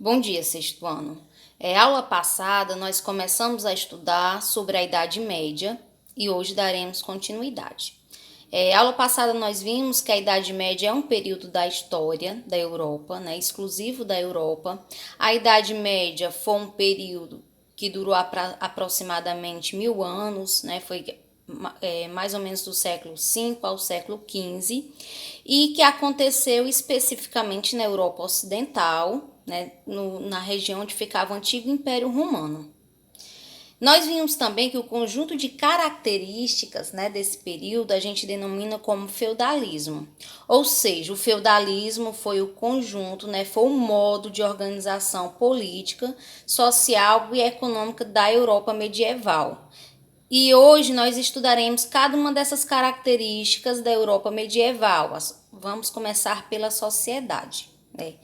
Bom dia, sexto ano. Aula passada, nós começamos a estudar sobre a Idade Média e hoje daremos continuidade. Aula passada, nós vimos que a Idade Média é um período da história da Europa, né, exclusivo da Europa. A Idade Média foi um período que durou aproximadamente 1000 anos, né, foi mais ou menos do século V ao século XV, e que aconteceu especificamente na Europa Ocidental, né, na região onde ficava o antigo Império Romano. Nós vimos também que o conjunto de características, né, desse período a gente denomina como feudalismo. Ou seja, o feudalismo foi o conjunto, né, foi o modo de organização política, social e econômica da Europa medieval. E hoje nós estudaremos cada uma dessas características da Europa medieval. Vamos começar pela sociedade, né?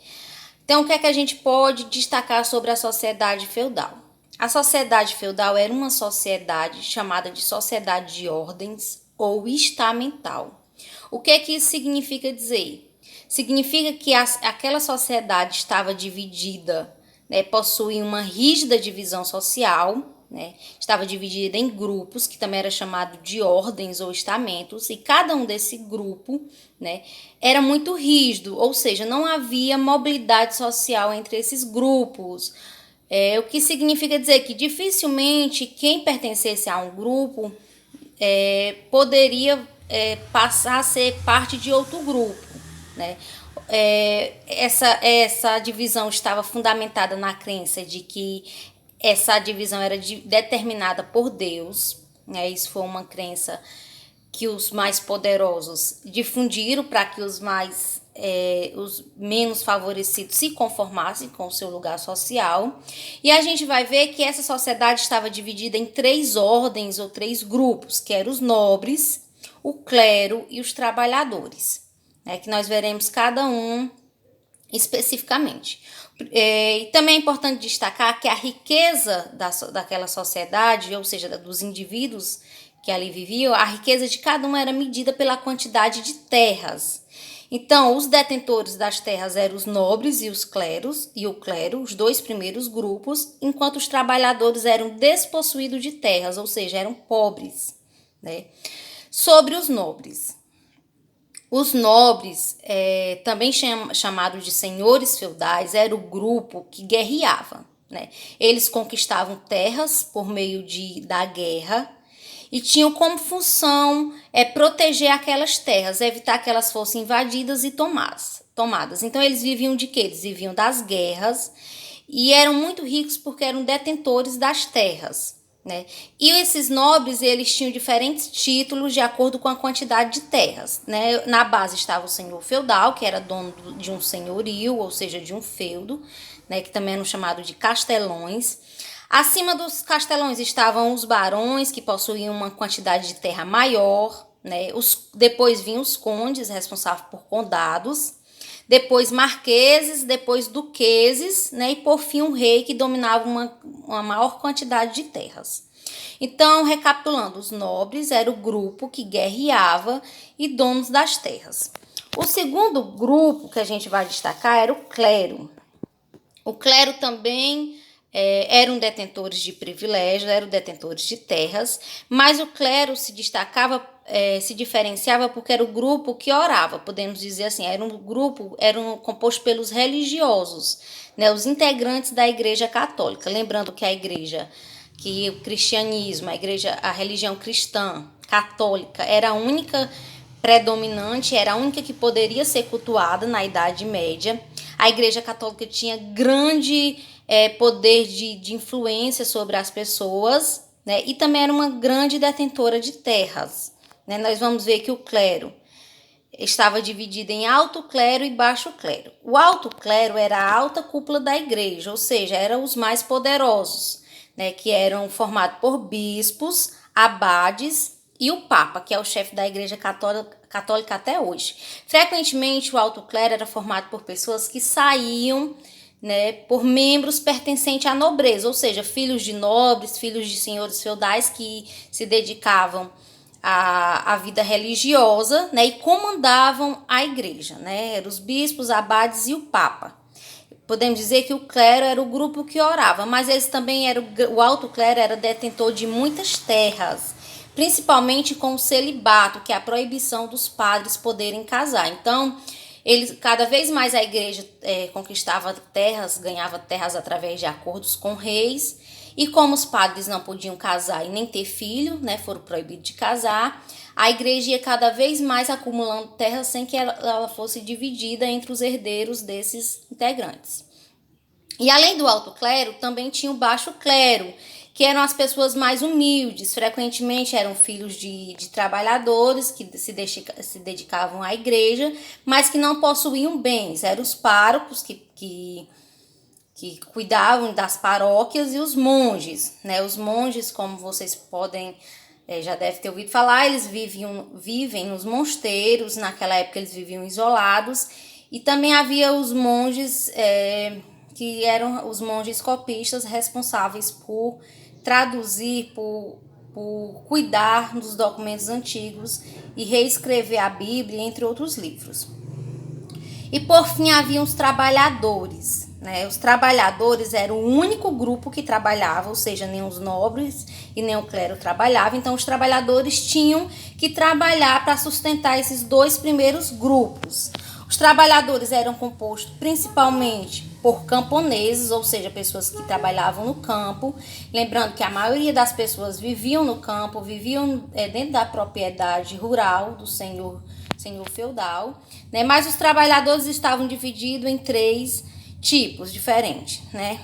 Então, o que é que a gente pode destacar sobre a sociedade feudal? A sociedade feudal era uma sociedade chamada de sociedade de ordens ou estamental. O que é que isso significa dizer? Significa que aquela sociedade estava dividida, né, possuía uma rígida divisão social, né, estava dividida em grupos, que também era chamado de ordens ou estamentos, e cada um desse grupo, né, era muito rígido, ou seja, não havia mobilidade social entre esses grupos. O que significa dizer que dificilmente quem pertencesse a um grupo poderia passar a ser parte de outro grupo, né? Essa divisão estava fundamentada na crença de que essa divisão era determinada por Deus, né? Isso foi uma crença que os mais poderosos difundiram para que os menos favorecidos se conformassem com o seu lugar social. E a gente vai ver que essa sociedade estava dividida em 3 ordens ou 3 grupos, que eram os nobres, o clero e os trabalhadores, né, que nós veremos cada um especificamente. E também é importante destacar que a riqueza daquela sociedade, ou seja, dos indivíduos que ali viviam, a riqueza de cada um era medida pela quantidade de terras. Então, os detentores das terras eram os nobres e o clero, os 2 primeiros grupos, enquanto os trabalhadores eram despossuídos de terras, ou seja, eram pobres, né? Sobre os nobres. Os nobres, também chamados de senhores feudais, era o grupo que guerreava, né? Eles conquistavam terras por meio da guerra e tinham como função proteger aquelas terras, evitar que elas fossem invadidas e tomadas. Então, eles viviam de quê? Eles viviam das guerras e eram muito ricos porque eram detentores das terras, né? E esses nobres, eles tinham diferentes títulos de acordo com a quantidade de terras, né? Na base estava o senhor feudal, que era dono de um senhorio, ou seja, de um feudo, né? Que também eram chamados de castelões. Acima dos castelões estavam os barões, que possuíam uma quantidade de terra maior, né? Depois vinham os condes, responsáveis por condados, depois marqueses, depois duqueses, né? E por fim um rei que dominava uma maior quantidade de terras. Então, recapitulando, os nobres era o grupo que guerreava e donos das terras. O segundo grupo que a gente vai destacar era o clero. O clero também eram detentores de privilégios, eram detentores de terras, mas o clero se destacava, se diferenciava porque era o grupo que orava, podemos dizer assim, era composto pelos religiosos, né, os integrantes da Igreja Católica. Lembrando que o cristianismo, a religião cristã católica era a única predominante, era a única que poderia ser cultuada na Idade Média. A Igreja Católica tinha grande poder de influência sobre as pessoas, né? E também era uma grande detentora de terras, né? Nós vamos ver que o clero estava dividido em alto clero e baixo clero. O alto clero era a alta cúpula da igreja, ou seja, eram os mais poderosos, né? Que eram formados por bispos, abades e o Papa, que é o chefe da Igreja Católica até hoje. Frequentemente, o alto clero era formado por pessoas que saíam, né, por membros pertencentes à nobreza, ou seja, filhos de nobres, filhos de senhores feudais que se dedicavam à vida religiosa, né, e comandavam a igreja, né, eram os bispos, abades e o Papa. podemos dizer que o clero era o grupo que orava, mas eles também eram, o alto clero era detentor de muitas terras, principalmente com o celibato, que é a proibição dos padres poderem casar. Então, eles, cada vez mais a igreja conquistava terras, ganhava terras através de acordos com reis, e como os padres não podiam casar e nem ter filho, né, foram proibidos de casar, a igreja ia cada vez mais acumulando terras sem que ela fosse dividida entre os herdeiros desses integrantes. E além do alto clero, também tinha o baixo clero, que eram as pessoas mais humildes, frequentemente eram filhos de trabalhadores que se dedicavam à igreja, mas que não possuíam bens, eram os párocos que cuidavam das paróquias e os monges, né? Os monges, como vocês podem, já devem ter ouvido falar, eles vivem nos mosteiros, naquela época eles viviam isolados, e também havia os monges, que eram os monges copistas responsáveis por traduzir, por cuidar dos documentos antigos e reescrever a Bíblia, entre outros livros. E por fim havia os trabalhadores, né? Os trabalhadores eram o único grupo que trabalhava, ou seja, nem os nobres e nem o clero trabalhavam. Então os trabalhadores tinham que trabalhar para sustentar esses dois primeiros grupos. Os trabalhadores eram compostos principalmente por camponeses, ou seja, pessoas que trabalhavam no campo. Lembrando que a maioria das pessoas viviam no campo, viviam dentro da propriedade rural do senhor feudal, né? Mas os trabalhadores estavam divididos em 3 tipos diferentes, né?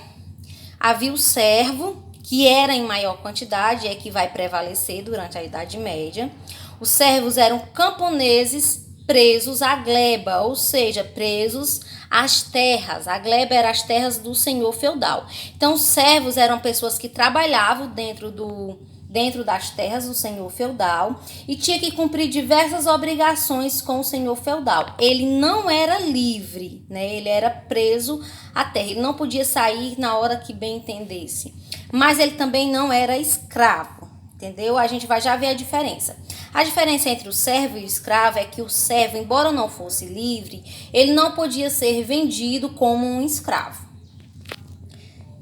Havia o servo, que era em maior quantidade, que vai prevalecer durante a Idade Média. Os servos eram camponeses presos à gleba, ou seja, presos às terras. A gleba era as terras do senhor feudal. Então, os servos eram pessoas que trabalhavam dentro das terras do senhor feudal e tinha que cumprir diversas obrigações com o senhor feudal. Ele não era livre, né? Ele era preso à terra. Ele não podia sair na hora que bem entendesse. Mas ele também não era escravo, entendeu? A gente vai já ver a diferença. A diferença entre o servo e o escravo é que o servo, embora não fosse livre, ele não podia ser vendido como um escravo.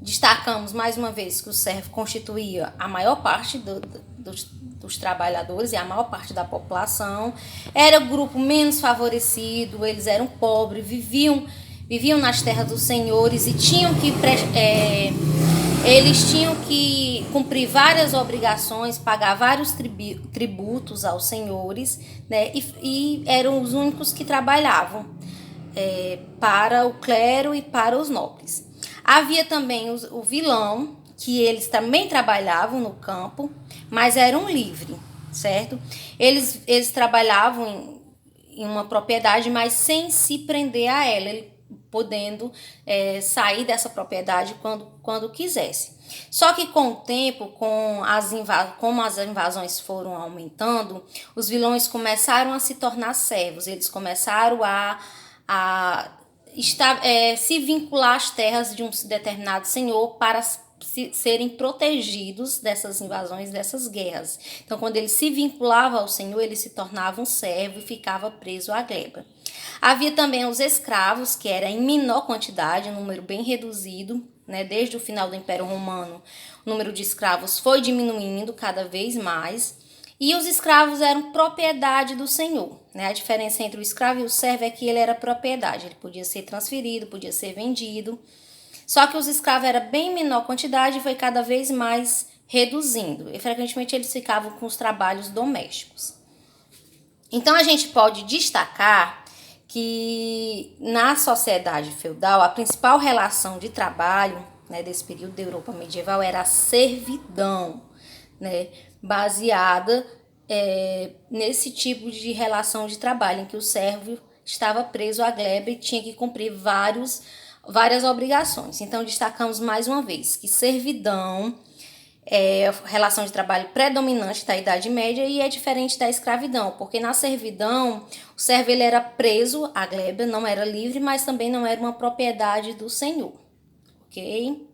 Destacamos mais uma vez que o servo constituía a maior parte dos trabalhadores e a maior parte da população. Era o grupo menos favorecido, eles eram pobres, viviam nas terras dos senhores e eles tinham que cumprir várias obrigações, pagar vários tributos aos senhores, né? E eram os únicos que trabalhavam para o clero e para os nobres. Havia também o vilão, que eles também trabalhavam no campo, mas eram livres, certo? Eles trabalhavam em uma propriedade, mas sem se prender a ela, ele podendo sair dessa propriedade quando quisesse. Só que com o tempo, como as invasões foram aumentando, os vilões começaram a se tornar servos, eles começaram a se vincular às terras de um determinado senhor para serem protegidos dessas invasões, dessas guerras. Então, quando ele se vinculava ao senhor, ele se tornava um servo e ficava preso à gleba. Havia também os escravos, que era em menor quantidade, um número bem reduzido, né? Desde o final do Império Romano, o número de escravos foi diminuindo cada vez mais. E os escravos eram propriedade do senhor, né? A diferença entre o escravo e o servo é que ele era propriedade. Ele podia ser transferido, podia ser vendido. Só que os escravos eram bem menor quantidade e foi cada vez mais reduzindo. E frequentemente eles ficavam com os trabalhos domésticos. Então a gente pode destacar que na sociedade feudal a principal relação de trabalho, né, desse período da Europa medieval era a servidão, né, baseada nesse tipo de relação de trabalho, em que o servo estava preso à gleba e tinha que cumprir várias obrigações. Então, destacamos mais uma vez que servidão é a relação de trabalho predominante da Idade Média e é diferente da escravidão, porque na servidão o servo ele era preso à gleba, não era livre, mas também não era uma propriedade do senhor, ok?